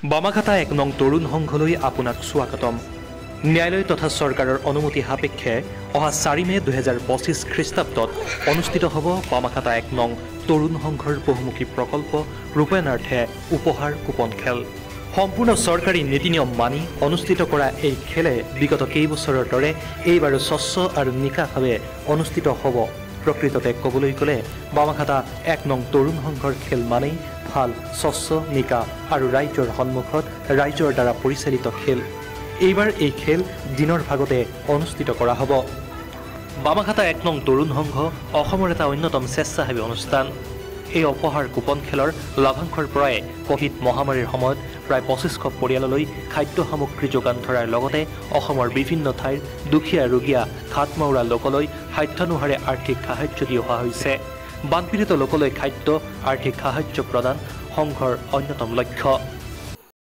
বামাঘাটা ১ নং তৰুণ সংঘলৈ আপোনাক স্বাগতম। ন্যায়ালয় তথা চৰকাৰৰ অনুমতি সাপেক্ষে অহা ৪ মে ২০২৫ খ্ৰীষ্টাব্দত অনুষ্ঠিত হ'ব বামাঘাটা ১ নং তৰুণ সংঘৰ বহুমুখী প্ৰকল্প ৰূপায়ণাৰ্থে উপহাৰ কুপন খেল। সম্পূৰ্ণ চৰকাৰী নীতি নিয়ম মানি অনুষ্ঠিত কৰা এই খেলে বিগত কেইবছৰৰ দৰে এইবাৰো স্বচ্ছ আৰু নিকাভাৱে অনুষ্ঠিত হ'ব। প্ৰকৃততে ক'বলৈ গ'লে বামাঘাটা ১ নং তৰুণ সংঘৰ খেল মানেই ভাল, স্বচ্ছ, নিকা আৰু ৰাইজৰ সন্মুখত ৰাইজৰ দ্বাৰা পৰিচালিত খেল। এইবাৰ এই খেল দিনৰ ভাগতে অনুষ্ঠিত কৰা হ'ব। বামাঘাটা ১ নং তৰুণ সংঘ অসমৰ এটা অন্যতম স্বেচ্ছাসেৱী অনুষ্ঠান। এই উপহাৰ কুপন খেলৰ লাভাংশৰ পৰাই ক'ভিড মহামাৰীৰ সময়ত প্ৰায় ২৫০০ পৰিয়াললৈ খাদ্য সামগ্ৰী যোগান ধৰাৰ লগতে অসমৰ বিভিন্ন ঠাইৰ দুখীয়া ৰোগীয়া হাতমাউৰা লোকলৈ সাধ্যানুসাৰে আৰ্থিক সাহায্য দি অহা হৈছে। বানপীড়িত লোকলৈ খাদ্য আৰ্থিক সাহায্য প্ৰদান সংঘৰ অন্যতম লক্ষ্য।